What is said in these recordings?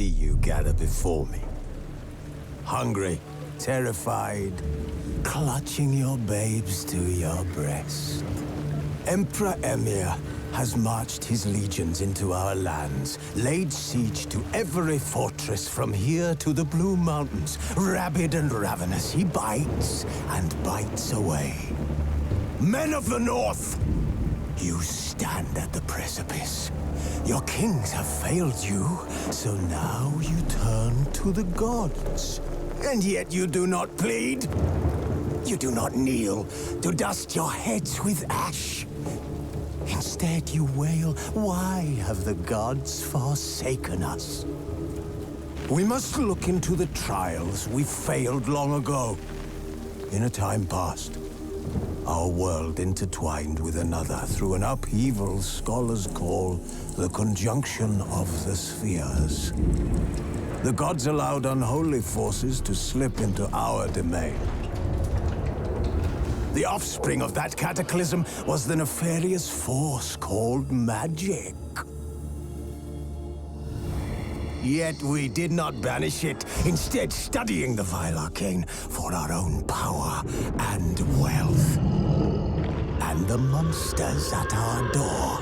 see you gather before me. Hungry, terrified, clutching your babes to your breast. Emperor Emhyr has marched his legions into our lands, laid siege to every fortress from here to the Blue Mountains. Rabid and ravenous, he bites and bites away. Men of the North, you stand at the precipice. Your kings have failed you, so now you turn to the gods. And yet you do not plead. You do not kneel to dust your heads with ash. Instead you wail, why have the gods forsaken us? We must look into the trials we failed long ago. In a time past, our world intertwined with another through an upheaval scholars call the conjunction of the spheres. The gods allowed unholy forces to slip into our domain. The offspring of that cataclysm was the nefarious force called magic. Yet we did not banish it, instead studying the vile arcane for our own power and wealth. And the monsters at our door,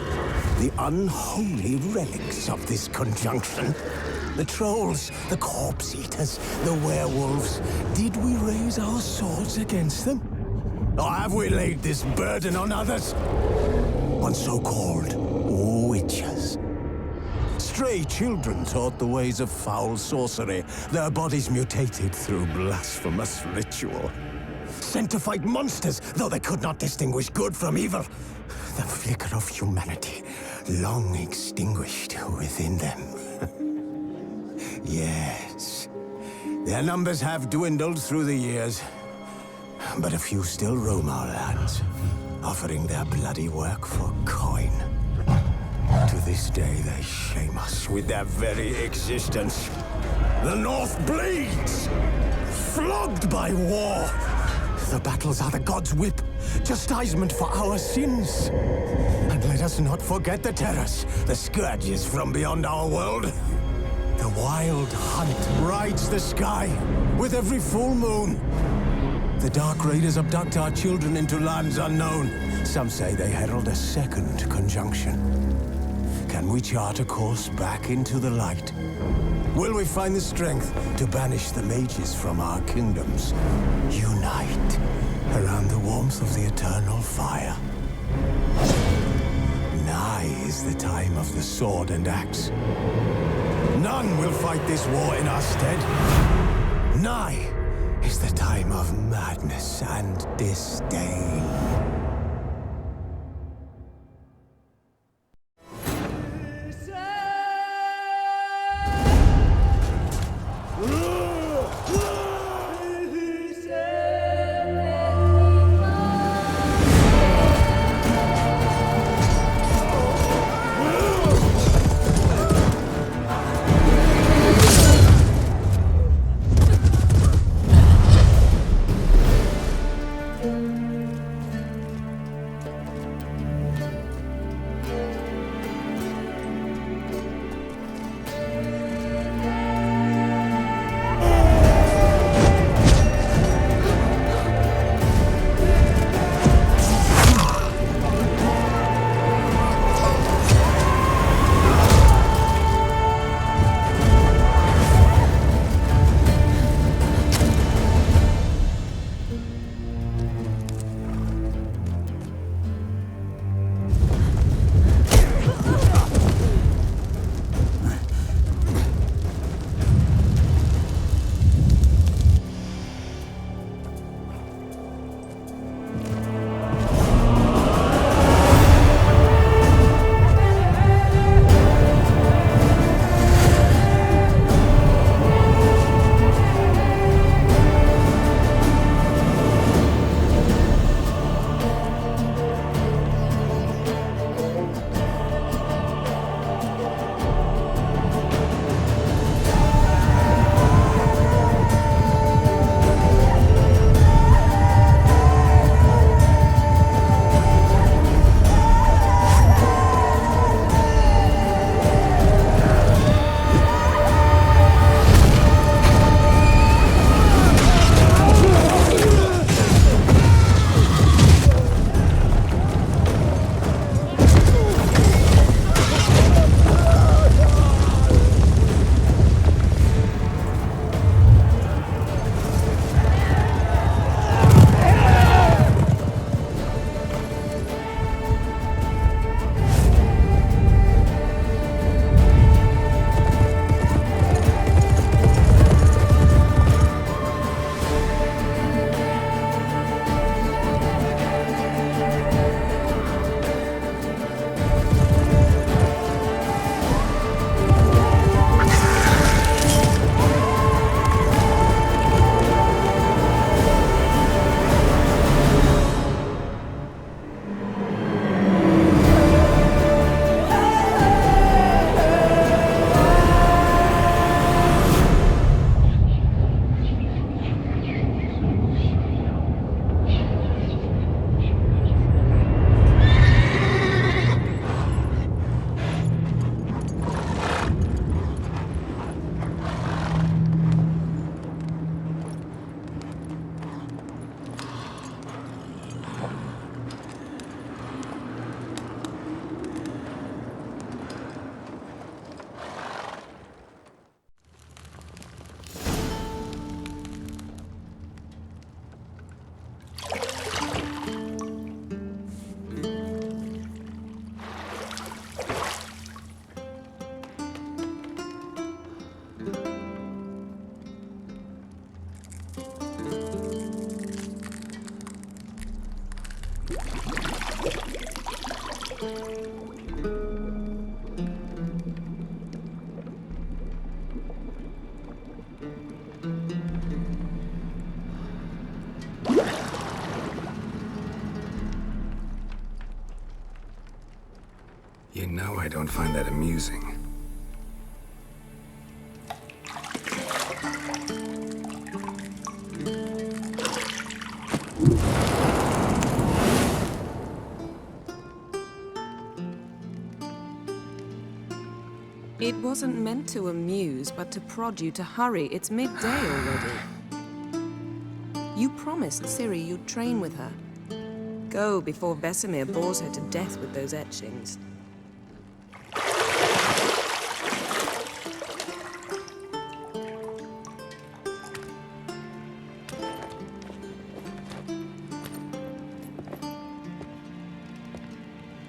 the unholy relics of this conjunction. The trolls, the corpse-eaters, the werewolves. Did we raise our swords against them? Or have we laid this burden on others? On so-called witches. Stray children taught the ways of foul sorcery, their bodies mutated through blasphemous ritual. Sent to fight monsters, though they could not distinguish good from evil. The flicker of humanity, long extinguished within them. Yes, their numbers have dwindled through the years. But a few still roam our lands, offering their bloody work for coin. To this day, they shame us with their very existence. The North bleeds, flogged by war. The battles are the gods' whip, chastisement for our sins. And let us not forget the terrors, the scourges from beyond our world. The wild hunt rides the sky with every full moon. The Dark Raiders abduct our children into lands unknown. Some say they herald a second conjunction. Can we chart a course back into the light? Will we find the strength to banish the mages from our kingdoms? Unite around the warmth of the eternal fire. Nigh is the time of the sword and axe. None will fight this war in our stead. Nigh is the time of madness and disdain. You know I don't find that amusing. It wasn't meant to amuse, but to prod you to hurry. It's midday already. You promised Ciri you'd train with her. Go before Vesemir bores her to death with those etchings.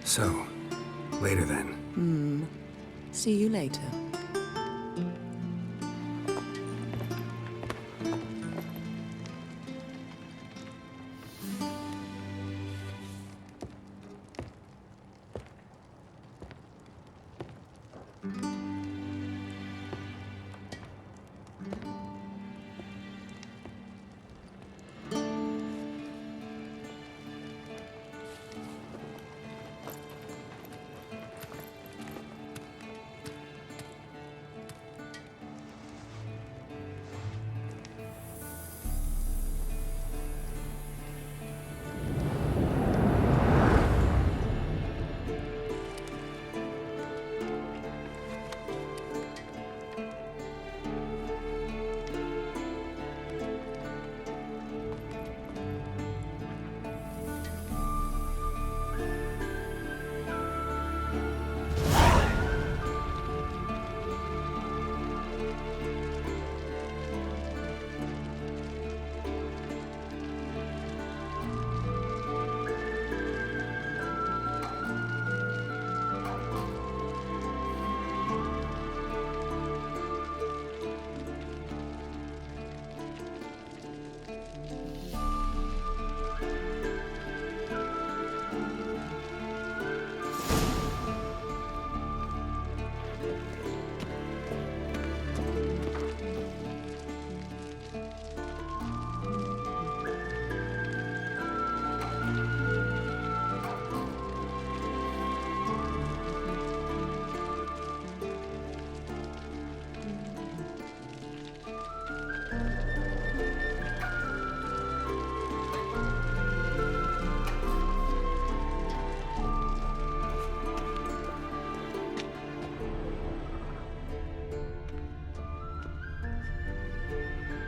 So, later then. See you later.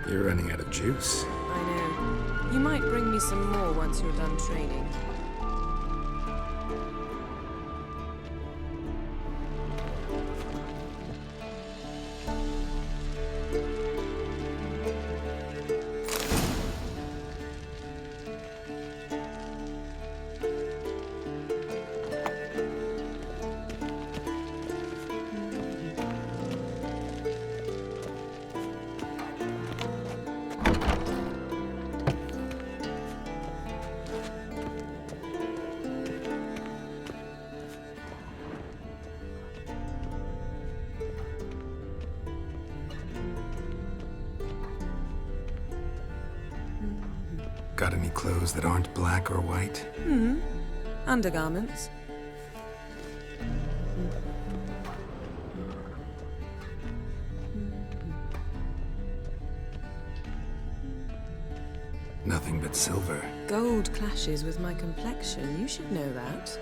You're running out of juice. I know. You might bring me some more once you're done training. Got any clothes that aren't black or white? Undergarments. Nothing but silver. Gold clashes with my complexion. You should know that.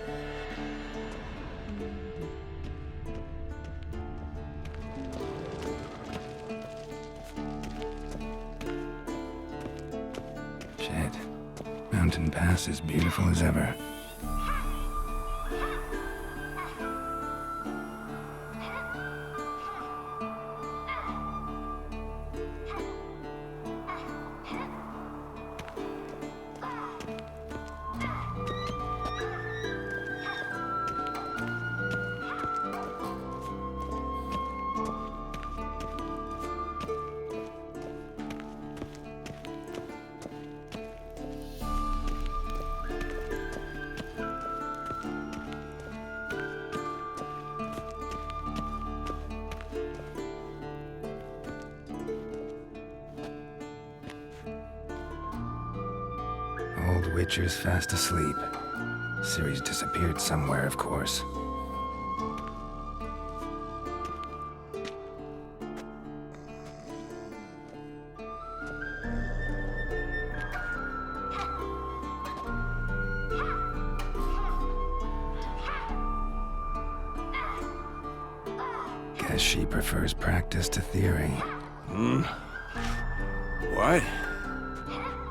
Shit. Mountain Pass is beautiful as ever. old Witcher's fast asleep. Ciri's disappeared somewhere, of course. Guess she prefers practice to theory. What?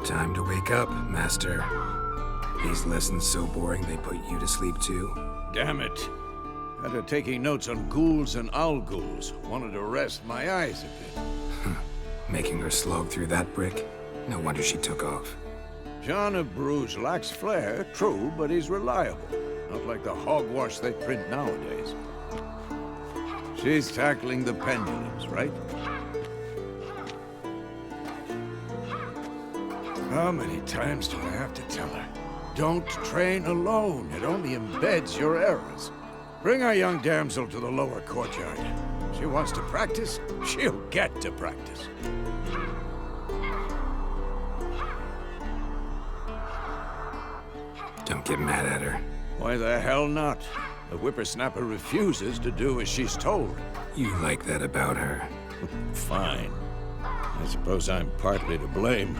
Time to wake up, Master. These lessons so boring they put you to sleep too? Damn it. After taking notes on ghouls and owl-ghouls, wanted to rest my eyes a bit. Making her slog through that brick? No wonder she took off. John of Bruges lacks flair, true, but he's reliable. Not like the hogwash they print nowadays. She's tackling the pendulums, right? How many times do I have to tell her? Don't train alone. It only embeds your errors. Bring our young damsel to the lower courtyard. She wants to practice, she'll get to practice. Don't get mad at her. Why the hell not? The whippersnapper refuses to do as she's told. You like that about her. Fine. I suppose I'm partly to blame.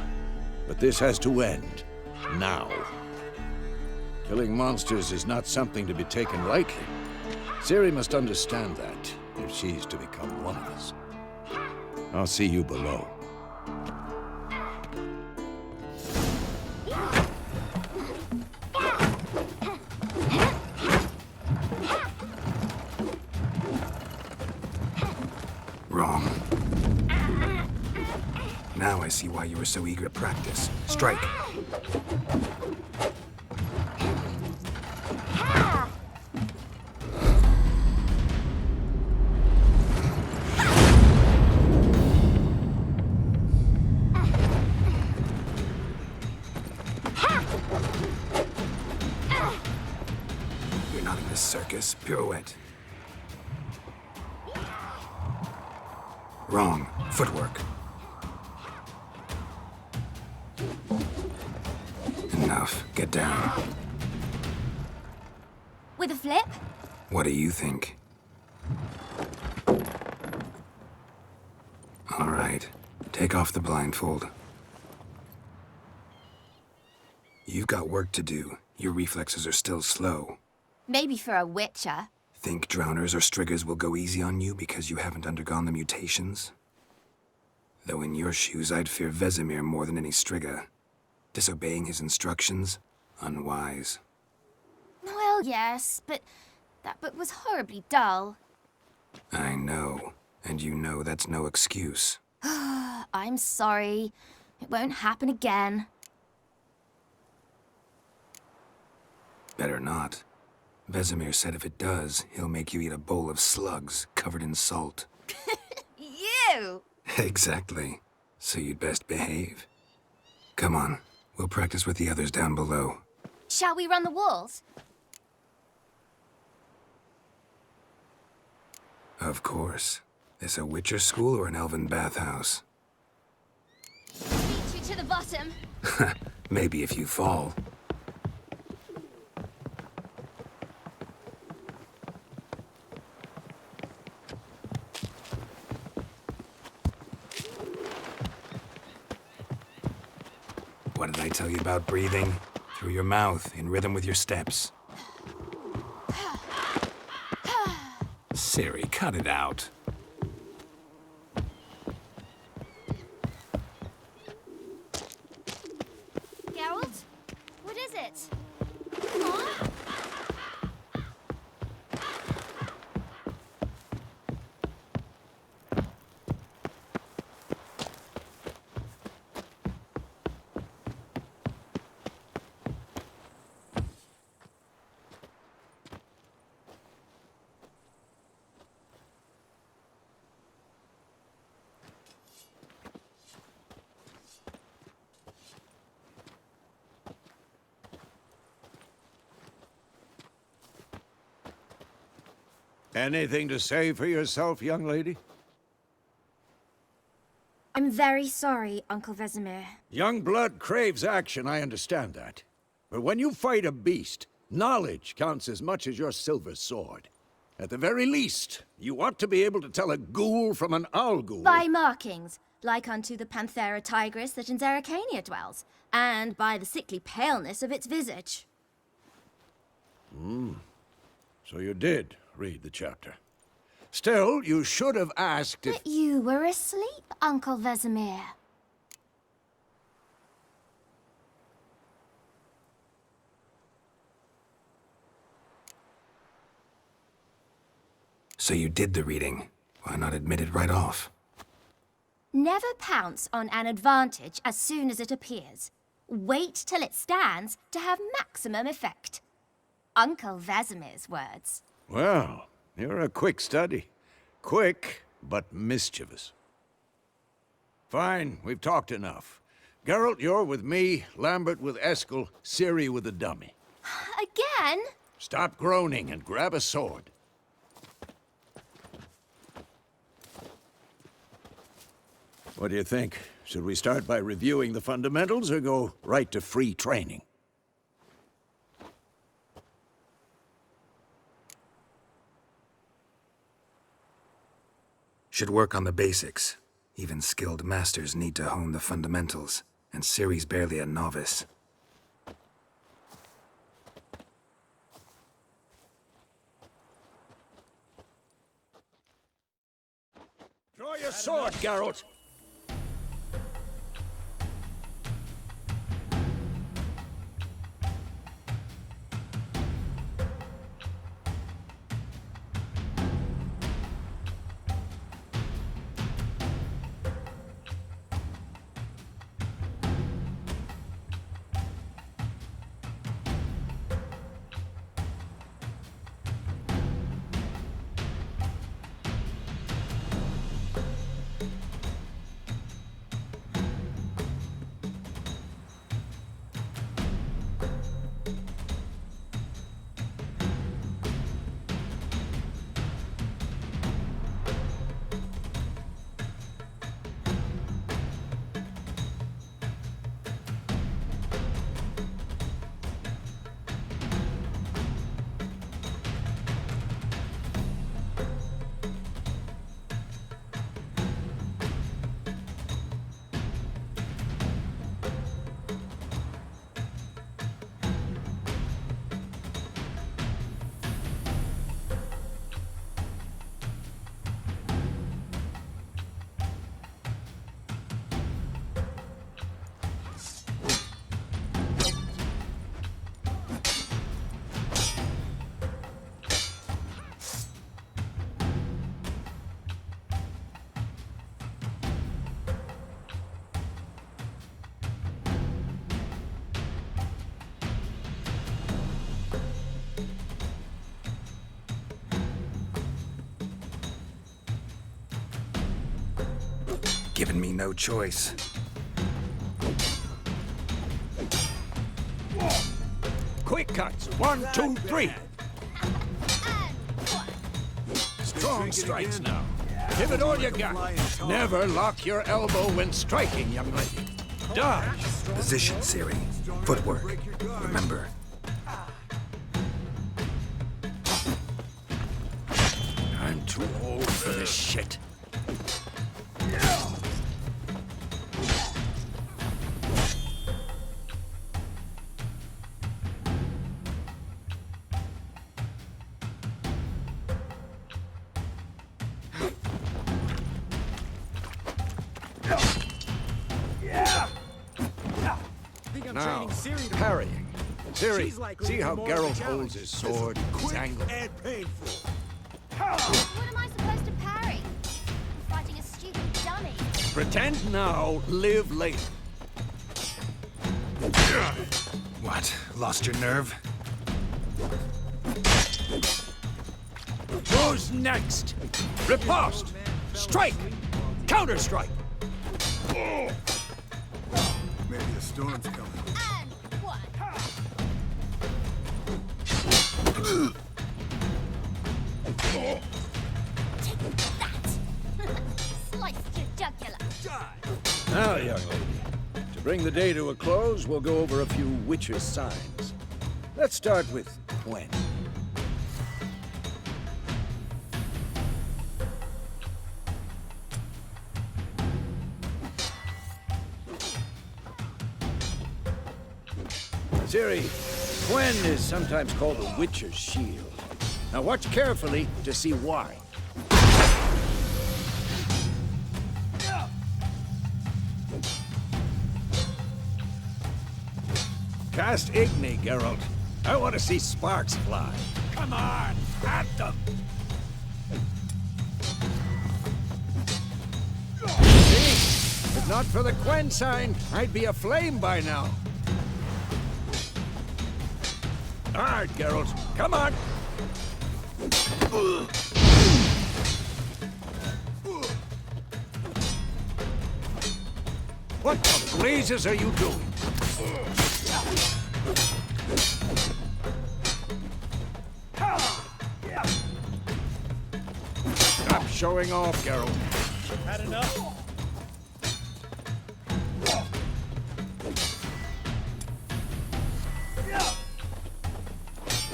But this has to end. Now. Killing monsters is not something to be taken lightly. Ciri must understand that, if she's to become one of us. I'll see you below. Wrong. Now I see why you were so eager to practice. Strike. You're not in this circus. Pirouette. Wrong. Footwork. Enough. Get down. With a flip? What do you think? All right. Take off the blindfold. You've got work to do. Your reflexes are still slow. Maybe for a witcher. Think drowners or striggers will go easy on you because you haven't undergone the mutations? Though in your shoes, I'd fear Vesemir more than any strigger. Disobeying his instructions? Unwise. Well, yes, but that book was horribly dull. I know. And you know that's no excuse. I'm sorry. It won't happen again. Better not. Vesemir said if it does, he'll make you eat a bowl of slugs covered in salt. You! Exactly. So you'd best behave. Come on. We'll practice with the others down below. Shall we run the walls? Of course. This a Witcher school or an elven bathhouse? Beat you to the bottom. Maybe if you fall. What did I tell you about breathing? Through your mouth, in rhythm with your steps. Ciri, cut it out. Geralt? What is it? Huh? Anything to say for yourself, young lady? I'm very sorry, Uncle Vesemir. Young blood craves action, I understand that. But when you fight a beast, knowledge counts as much as your silver sword. At the very least, you ought to be able to tell a ghoul from an owl ghoul. By markings, like unto the Panthera tigris that in Zerrikania dwells, and by the sickly paleness of its visage. So you did read the chapter. Still, you should have asked if... But you were asleep, Uncle Vesemir. So you did the reading. Why not admit it right off? Never pounce on an advantage as soon as it appears. Wait till it stands to have maximum effect. Uncle Vesemir's words. Well, you're a quick study. Quick, but mischievous. Fine, we've talked enough. Geralt, you're with me, Lambert with Eskel, Ciri with the dummy. Again? Stop groaning and grab a sword. What do you think? Should we start by reviewing the fundamentals or go right to free training? Should work on the basics. Even skilled masters need to hone the fundamentals, and Ciri's barely a novice. Draw your sword, Geralt! Given me no choice. Quick cuts! 1, 2, 3! Strong strikes now. Give it all you got. Never lock your elbow when striking, young lady. Dodge! Position, Ciri. Footwork. Remember. I'm too old for this shit. Now, parrying. Ciri, see how Geralt holds his sword, his angle? And painful. What am I supposed to parry? I'm fighting a stupid dummy. Pretend now, live later. What? Lost your nerve? Who's next? Riposte! Strike! Counter-strike! Maybe a storm's coming. And one. Take that! Sliced your jugular. To bring the day to a close, we'll go over a few Witcher's signs. Let's start with Gwen. Ciri, Gwen is sometimes called the Witcher's Shield. Now watch carefully to see why. Cast Igni, Geralt. I want to see sparks fly. Come on, at them! See? If not for the Gwen sign, I'd be aflame by now. All right, Geralt, come on! What the blazes are you doing? Stop showing off, Geralt. Had enough?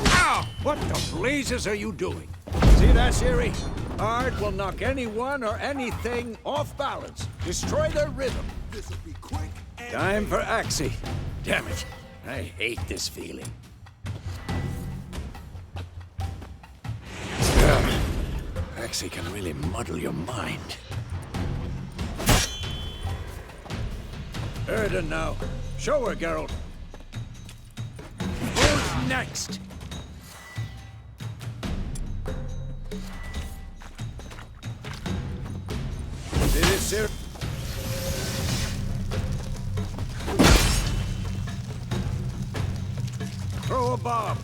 Ow! What the blazes are you doing? See that, Ciri? Art will knock anyone or anything off balance. Destroy their rhythm. This'll be quick and Time for Axii. Damn it. I hate this feeling. Axii can really muddle your mind. Erden now. Show her, Geralt. Who's next? Did it, sir? Throw a bomb.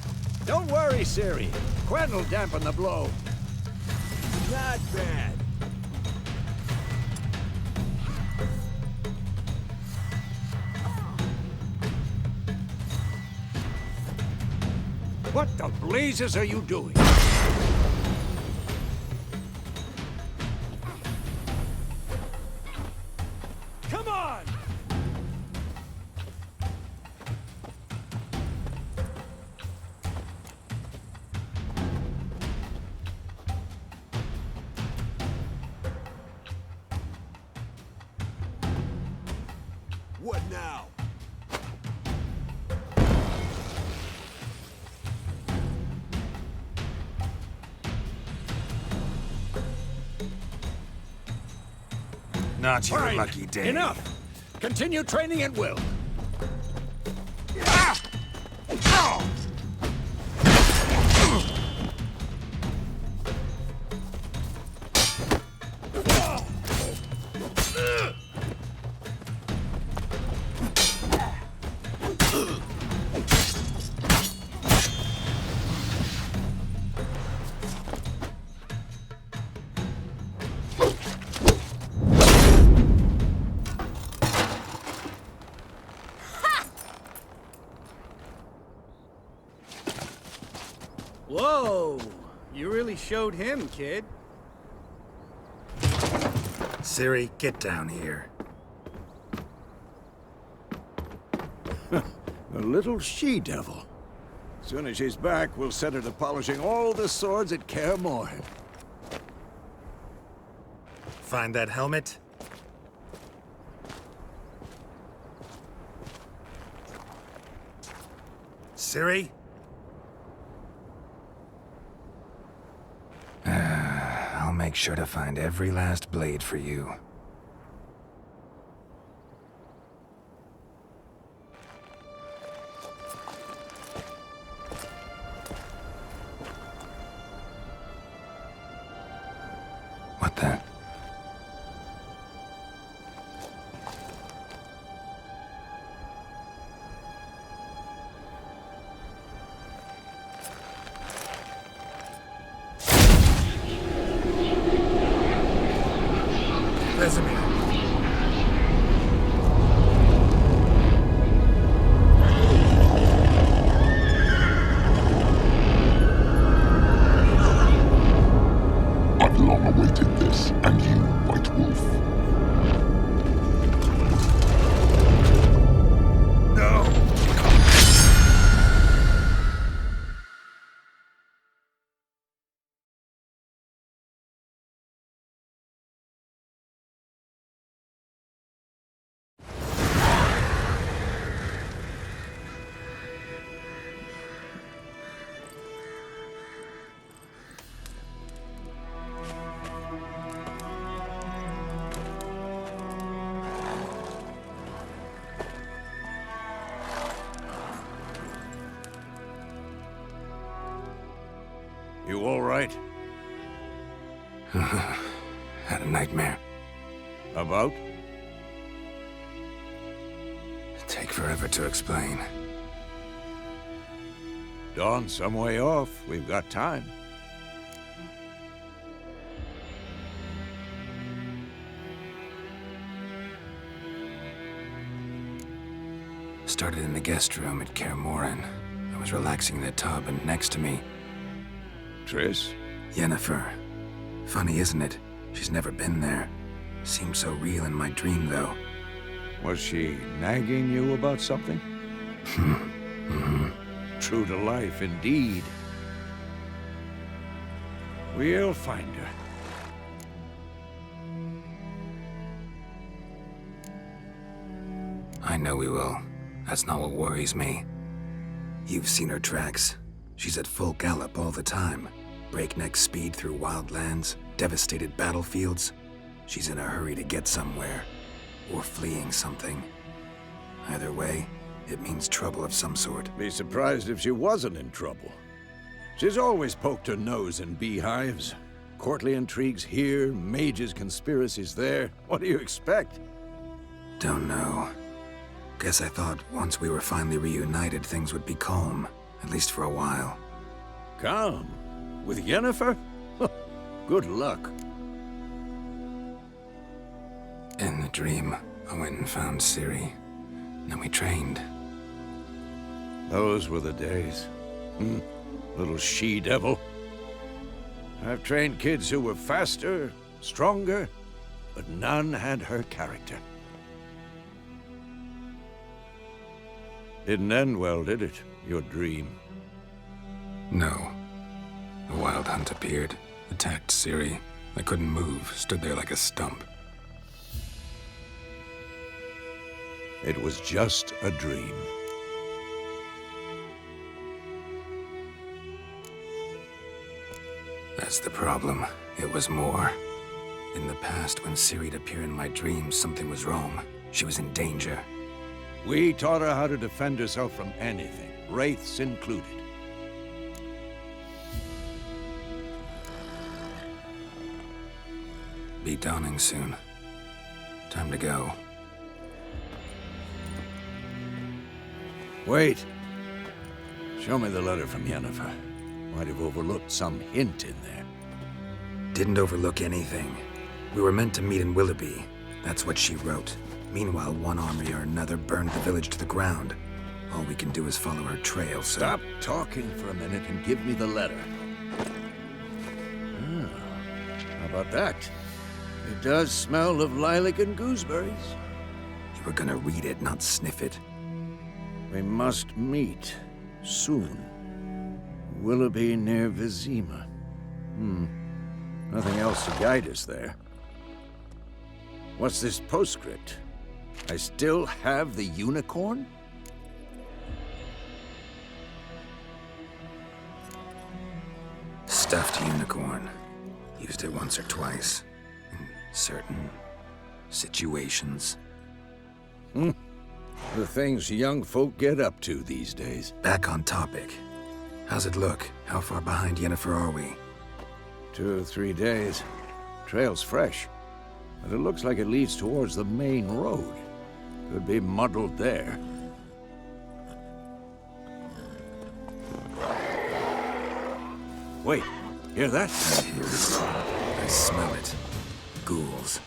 Don't worry, Ciri. Gwen will dampen the blow. not bad. What the blazes are you doing? Come on! What now? Not your Fine. lucky day. Enough! Continue training at will. Whoa! You really showed him, kid. Ciri, get down here. A little she-devil. As soon as she's back, we'll set her to polishing all the swords at Kaer Morhen. Find that helmet? Ciri? I'll make sure to find every last blade for you. What the? You all right? Had a nightmare. About? Take forever to explain. Dawn's some way off. We've got time. Started in the guest room at Kaer Morhen. I was relaxing in the tub, and next to me, Triss? Yennefer. Funny, isn't it? She's never been there. Seemed so real in my dream, though. Was she nagging you about something? True to life, indeed. We'll find her. I know we will. That's not what worries me. You've seen her tracks. She's at full gallop all the time. Breakneck speed through wild lands, devastated battlefields. She's in a hurry to get somewhere. Or fleeing something. Either way, it means trouble of some sort. Be surprised if she wasn't in trouble. She's always poked her nose in beehives. Courtly intrigues here, mages' conspiracies there. What do you expect? Don't know. Guess I thought once we were finally reunited, things would be calm. At least for a while. Calm? With Yennefer? Good luck. In the dream, I went and found Ciri. Then we trained. Those were the days. Little she-devil. I've trained kids who were faster, stronger, but none had her character. Didn't end well, did it? Your dream? No. A wild hunt appeared, attacked Ciri. I couldn't move, stood there like a stump. It was just a dream. That's the problem. It was more. In the past, when Ciri'd appear in my dreams, something was wrong. She was in danger. We taught her how to defend herself from anything, wraiths included. Be dawning soon. Time to go. Wait. Show me the letter from Yennefer. Might have overlooked some hint in there. Didn't overlook anything. We were meant to meet in Willoughby. That's what she wrote. Meanwhile, one army or another burned the village to the ground. All we can do is follow her trail, so... Stop talking for a minute and give me the letter. How about that? It does smell of lilac and gooseberries. You were gonna read it, not sniff it. We must meet. Soon. Willoughby near Vizima. Nothing else to guide us there. What's this postscript? I still have the unicorn? Stuffed unicorn. Used it once or twice. In certain situations. The things young folk get up to these days. Back on topic. How's it look? How far behind Yennefer are we? 2 or 3 days. Trail's fresh. But it looks like it leads towards the main road. Could be muddled there. Wait, hear that? I hear it. I smell it. Ghouls.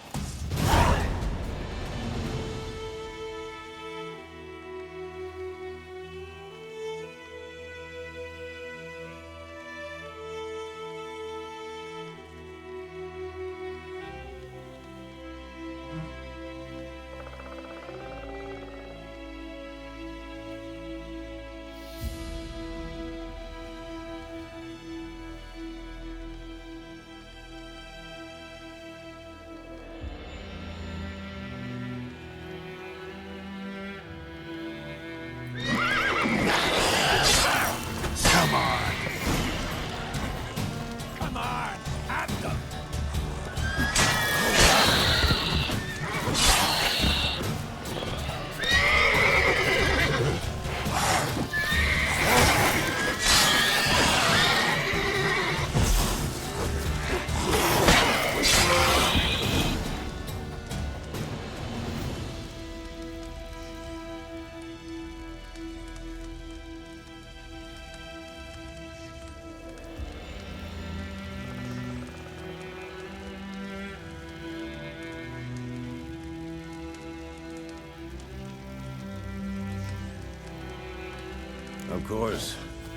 Of course,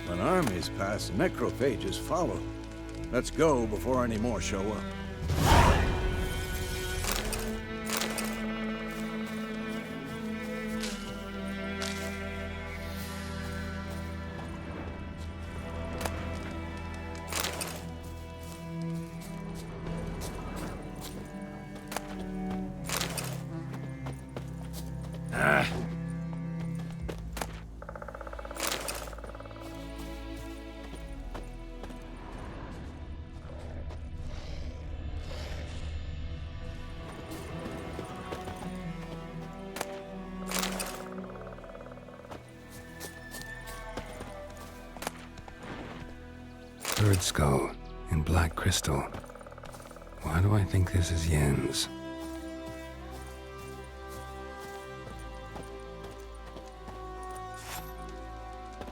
when armies pass, necrophages follow. Let's go before any more show up. Bird skull and black crystal. Why do I think this is Yen's?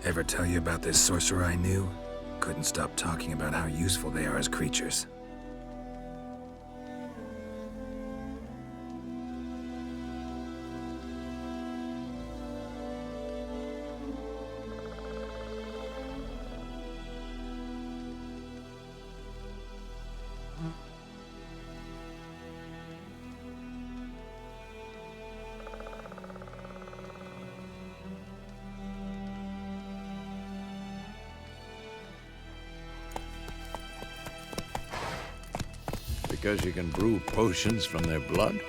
Ever tell you about this sorcerer I knew? Couldn't stop talking about how useful they are as creatures. Because you can brew potions from their blood?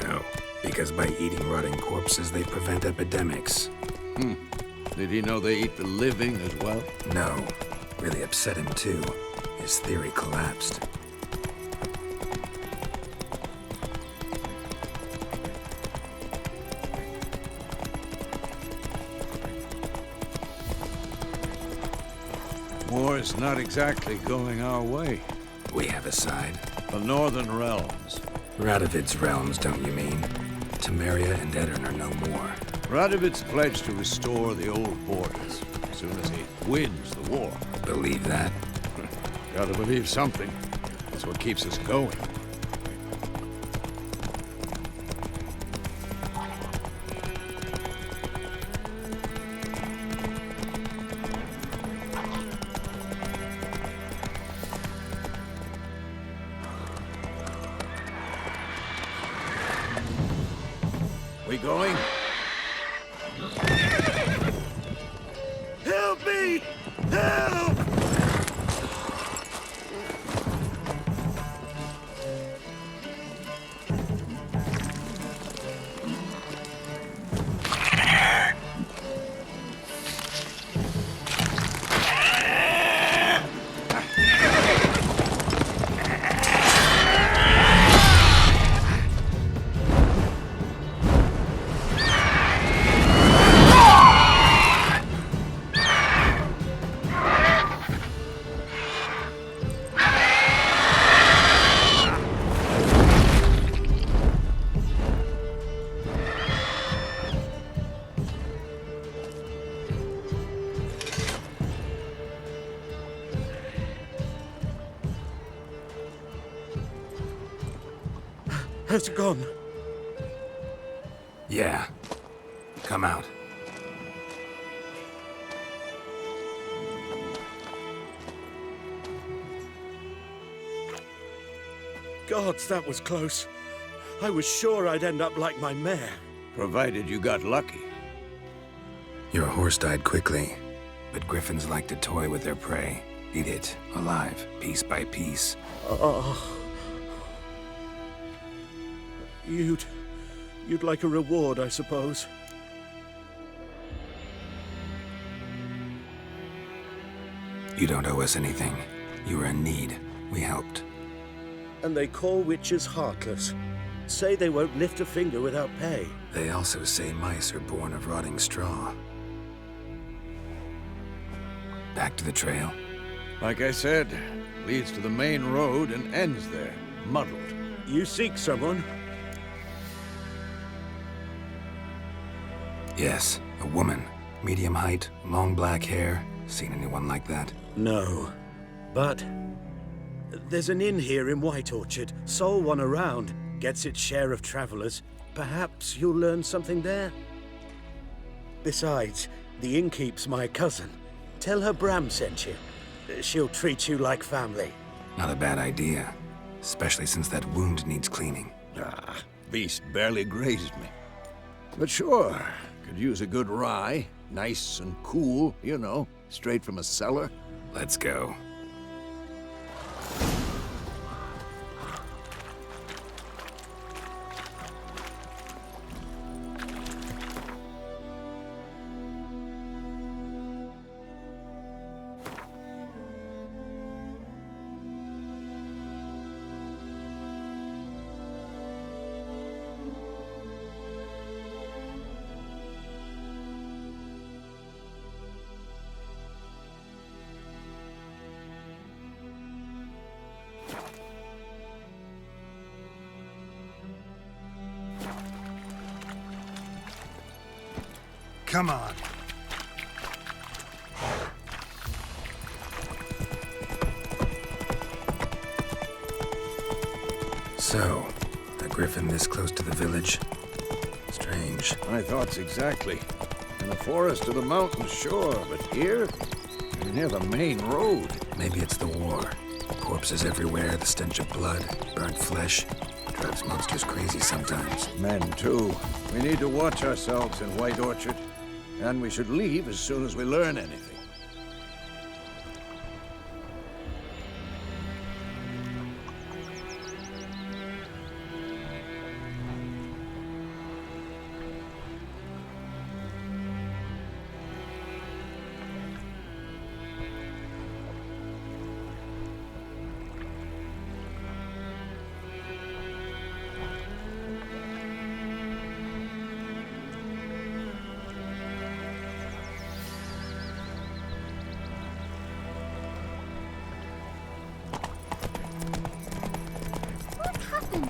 No, because by eating rotting corpses, they prevent epidemics. Did he know they eat the living as well? No, really upset him too. His theory collapsed. War's not exactly going our way. We have a side. The Northern Realms. Radovid's realms, don't you mean? Temeria and Edirn are no more. Radovid's pledged to restore the old borders as soon as he wins the war. Believe that? Gotta believe something. That's what keeps us going. We going? Help me! Help! Has it gone? Yeah. Come out. Gods, that was close. I was sure I'd end up like my mare. Provided you got lucky. Your horse died quickly, but griffins like to toy with their prey. Eat it, alive, piece by piece. You'd like a reward, I suppose. You don't owe us anything. You were in need. We helped. And they call witches heartless. Say they won't lift a finger without pay. They also say mice are born of rotting straw. Back to the trail. Like I said, leads to the main road and ends there, muddled. You seek someone? Yes, a woman. Medium height, long black hair. Seen anyone like that? No. But there's an inn here in White Orchard. Sole one around. Gets its share of travelers. Perhaps you'll learn something there? Besides, The innkeep's my cousin. Tell her Bram sent you. She'll treat you like family. Not a bad idea. Especially since that wound needs cleaning. Ah, beast barely grazed me. But sure, could use a good rye. Nice and cool, you know, straight from a cellar. Let's go. Come on. So, a griffin this close to the village? Strange. My thoughts exactly. In the forest or the mountains, sure, but here? You're near the main road. Maybe it's the war. Corpses everywhere, the stench of blood, burnt flesh. Drives monsters crazy sometimes. Men, too. We need to watch ourselves in White Orchard. And we should leave as soon as we learn anything.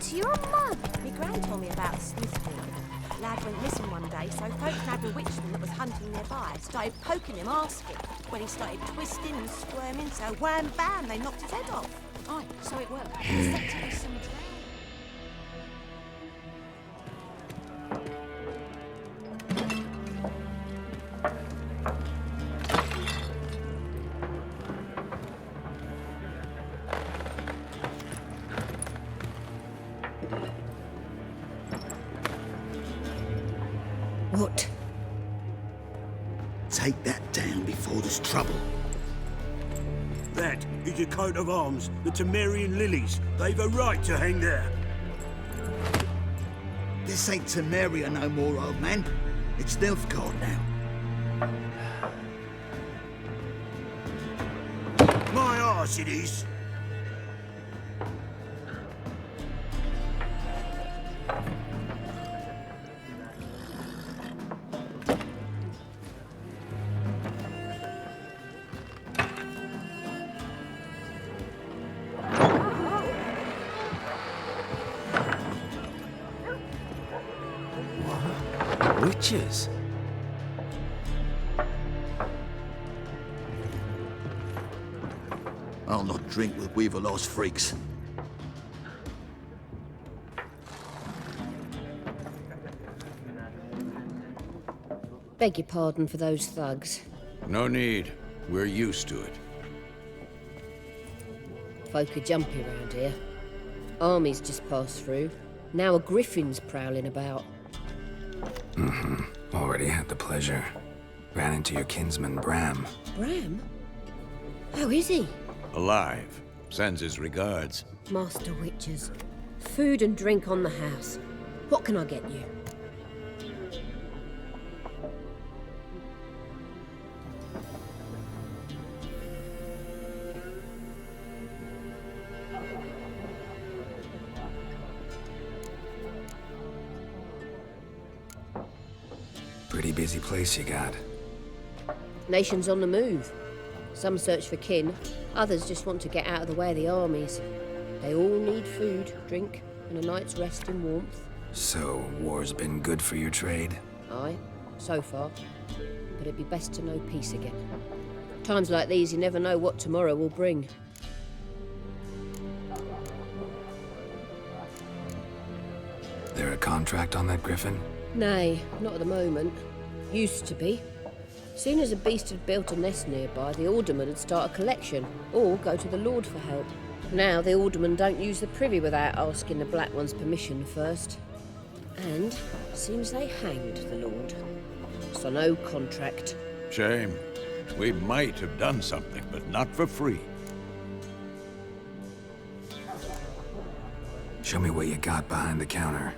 To your mum. My gran told me about Smithfield. Lad went missing one day, so folk had a witchman that was hunting nearby. Started poking him, asking. When he started twisting and squirming, so wham bam, they knocked his head off. Aye, so it worked. What? Take that down before there's trouble. That is a coat of arms, the Temerian lilies. They've a right to hang there. This ain't Temeria no more, old man. It's Nilfgaard now. My arse it is. Witches? I'll not drink with Weaverlaw's freaks. Beg your pardon for those thugs. No need. We're used to it. Folk are jumpy round here. Armies just passed through. Now a griffin's prowling about. Already had the pleasure. Ran into your kinsman, Bram. Bram? How is he? Alive. Sends his regards. Master Witches. Food and drink on the house. What can I get you? Pretty busy place you got. Nations on the move. Some search for kin, others just want to get out of the way of the armies. They all need food, drink, and a night's rest in warmth. So, war's been good for your trade? Aye, so far. But it'd be best to know peace again. Times like these, you never know what tomorrow will bring. There a contract on that griffin? Nay, not at the moment. Used to be. Soon as a beast had built a nest nearby, the alderman would start a collection, or go to the Lord for help. Now the aldermen don't use the privy without asking the Black One's permission first. And seems they hanged the Lord. So no contract. Shame. We might have done something, but not for free. Show me what you got behind the counter.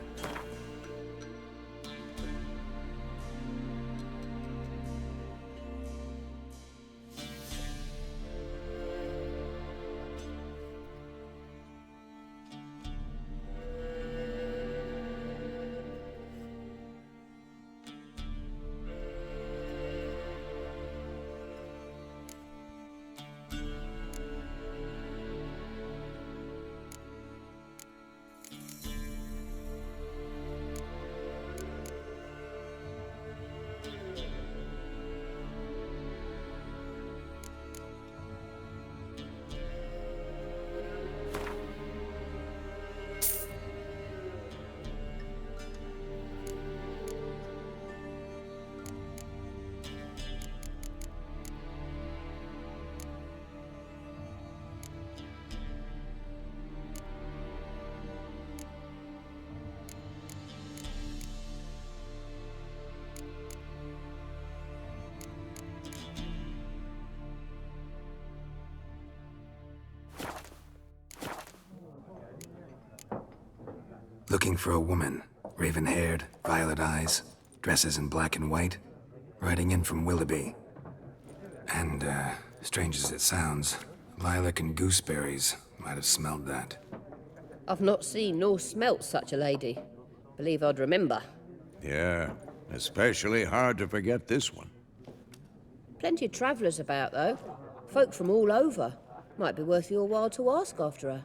Looking for a woman, raven-haired, violet eyes, dresses in black and white, riding in from Willoughby. And, strange as it sounds, lilac and gooseberries might have smelled that. I've not seen nor smelt such a lady. Believe I'd remember. Yeah, especially hard to forget this one. Plenty of travellers about, though. Folk from all over. Might be worth your while to ask after her.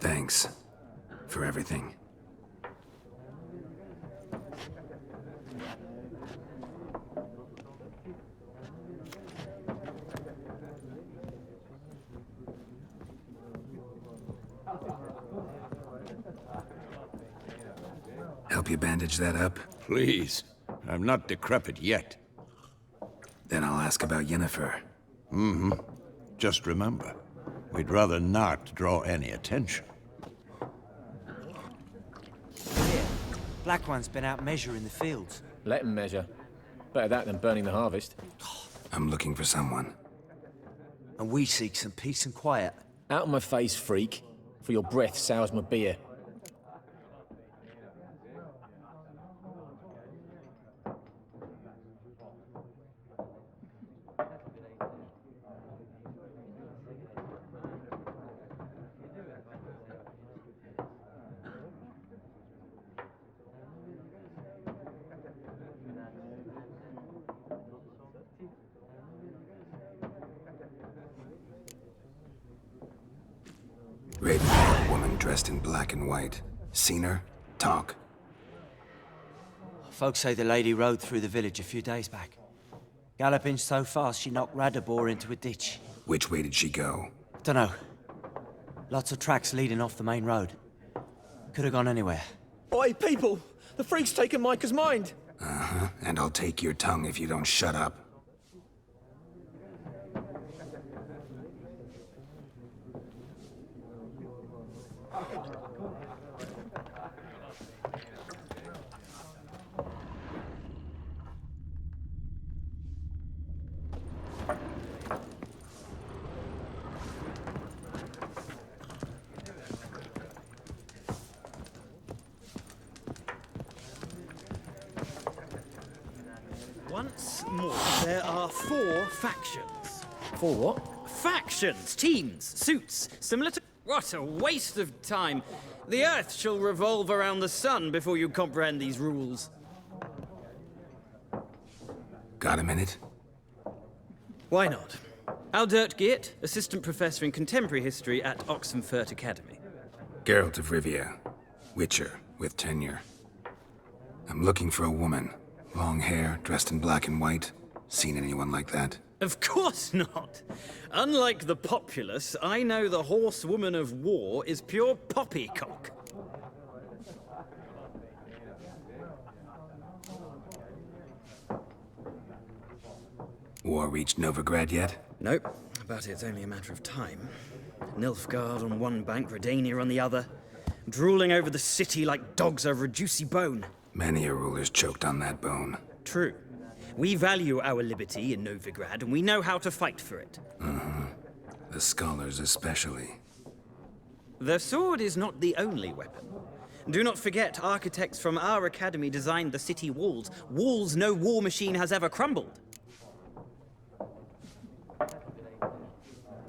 Thanks for everything. Help you bandage that up? Please. I'm not decrepit yet. Then I'll ask about Yennefer. Mm-hmm. Just remember, we'd rather not draw any attention. Here, Black One's been out measuring the fields. Let him measure. Better that than burning the harvest. I'm looking for someone. And we seek some peace and quiet. Out of my face, freak. For your breath sours my beer. Raven-haired woman dressed in black and white. Seen her? Talk. Folks say the lady rode through the village a few days back. Galloping so fast she knocked Radabor into a ditch. Which way did she go? Dunno. Lots of tracks leading off the main road. Could have gone anywhere. Oi, people! The freak's taken Micah's mind! Uh-huh. And I'll take your tongue if you don't shut up. Once more, there are 4 factions. For what? Factions, teams, suits, similar to... What a waste of time. The Earth shall revolve around the sun before you comprehend these rules. Got a minute? Why not? Aldert Geert, Assistant Professor in Contemporary History at Oxenfurt Academy. Geralt of Rivia. Witcher, with tenure. I'm looking for a woman. Long hair, dressed in black and white. Seen anyone like that? Of course not. Unlike the populace, I know the horsewoman of war is pure poppycock. War reached Novigrad yet? Nope, but it's only a matter of time. Nilfgaard on one bank, Redania on the other, drooling over the city like dogs over a juicy bone. Many a ruler's choked on that bone. True. We value our liberty in Novigrad, and we know how to fight for it. The scholars especially. The sword is not the only weapon. Do not forget, architects from our academy designed the city walls. Walls no war machine has ever crumbled.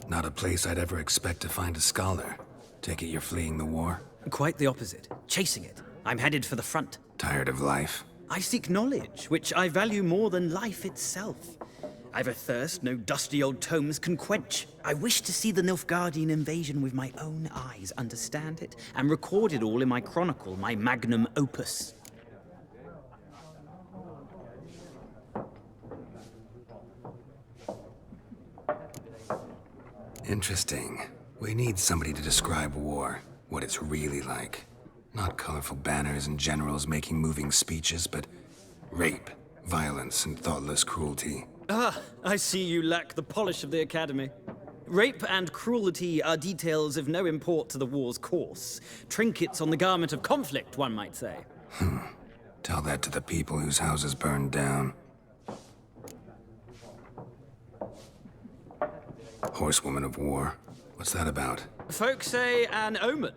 Not a place I'd ever expect to find a scholar. Take it you're fleeing the war? Quite the opposite. Chasing it. I'm headed for the front. Tired of life? I seek knowledge, which I value more than life itself. I've a thirst no dusty old tomes can quench. I wish to see the Nilfgaardian invasion with my own eyes, understand it, and record it all in my chronicle, my magnum opus. Interesting. We need somebody to describe war, what it's really like. Not colorful banners and generals making moving speeches, but rape, violence, and thoughtless cruelty. Ah, I see you lack the polish of the Academy. Rape and cruelty are details of no import to the war's course. Trinkets on the garment of conflict, one might say. Tell that to the people whose houses burned down. Horsewoman of War. What's that about? Folk say an omen.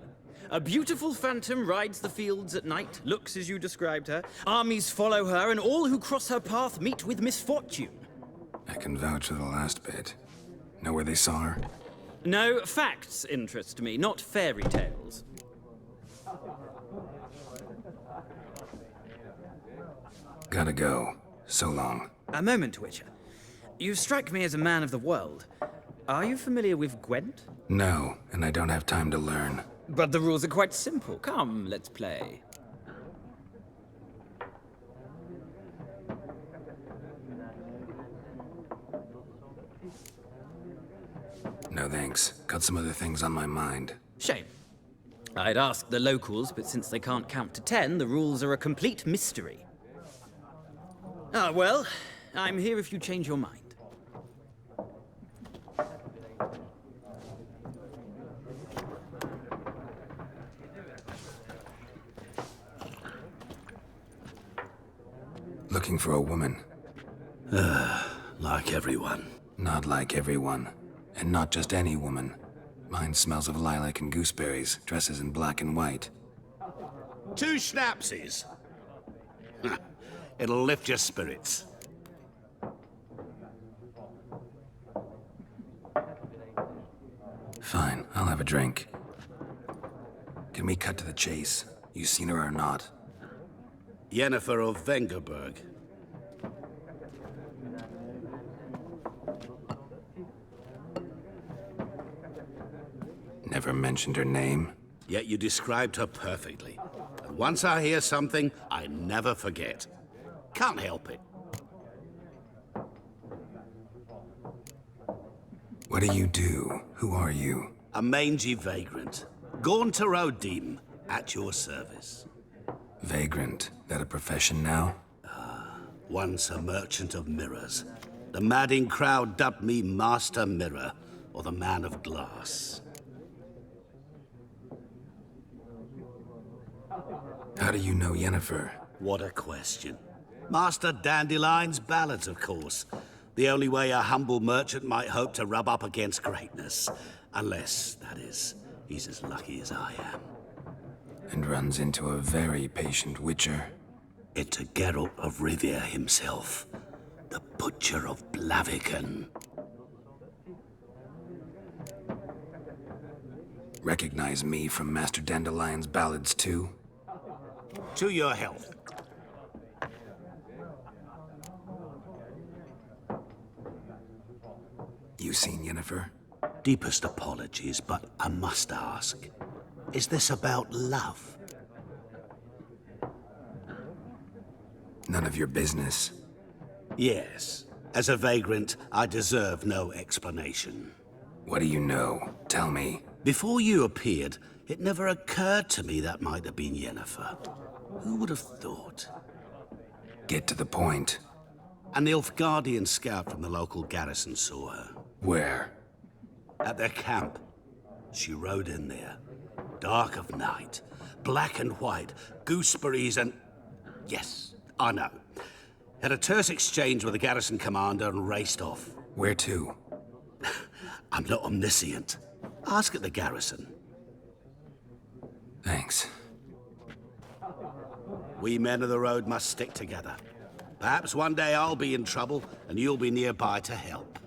A beautiful phantom rides the fields at night, looks as you described her. Armies follow her, and all who cross her path meet with misfortune. I can vouch for the last bit. Know where they saw her? No, facts interest me, not fairy tales. Gotta go. So long. A moment, Witcher. You strike me as a man of the world. Are you familiar with Gwent? No, and I don't have time to learn. But the rules are quite simple. Come, let's play. No thanks. Got some other things on my mind. Shame. I'd ask the locals, but since they can't count to 10, the rules are a complete mystery. Ah, well, I'm here if you change your mind. Looking for a woman. Like everyone. Not like everyone. And not just any woman. Mine smells of lilac and gooseberries, dresses in black and white. 2 schnapsies. It'll lift your spirits. Fine, I'll have a drink. Can we cut to the chase? You seen her or not? Yennefer of Vengerberg. Never mentioned her name. Yet you described her perfectly. And once I hear something, I never forget. Can't help it. What do you do? Who are you? A mangy vagrant. Gaunter O'Dim, at your service. Vagrant. That a profession now? Once a merchant of mirrors. The madding crowd dubbed me Master Mirror, or the Man of Glass. How do you know Yennefer? What a question. Master Dandelion's ballads, of course. The only way a humble merchant might hope to rub up against greatness. Unless, that is, he's as lucky as I am. And runs into a very patient witcher. Into Geralt of Rivia himself. The Butcher of Blaviken. Recognize me from Master Dandelion's ballads too? To your health. You seen Yennefer? Deepest apologies, but I must ask. Is this about love? None of your business. Yes. As a vagrant, I deserve no explanation. What do you know? Tell me. Before you appeared, it never occurred to me that might have been Yennefer. Who would have thought? Get to the point. A Nilfgaardian scout from the local garrison saw her. Where? At their camp. She rode in there. Dark of night. Black and white. Gooseberries and... Yes, I know. Had a terse exchange with the garrison commander and raced off. Where to? I'm not omniscient. Ask at the garrison. Thanks. We men of the road must stick together. Perhaps one day I'll be in trouble and you'll be nearby to help.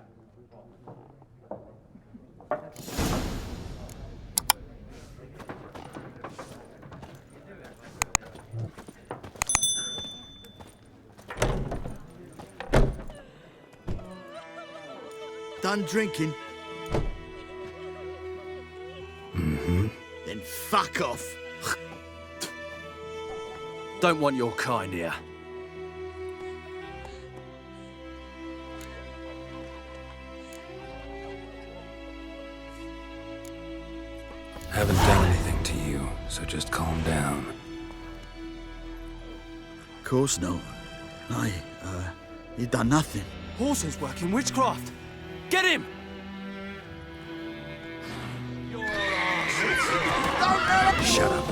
Done drinking? Mm-hmm. Then fuck off. Don't want your kind here. Haven't done anything to you, so just calm down. Of course not. You done nothing. Horses working witchcraft. Get him! Shut up.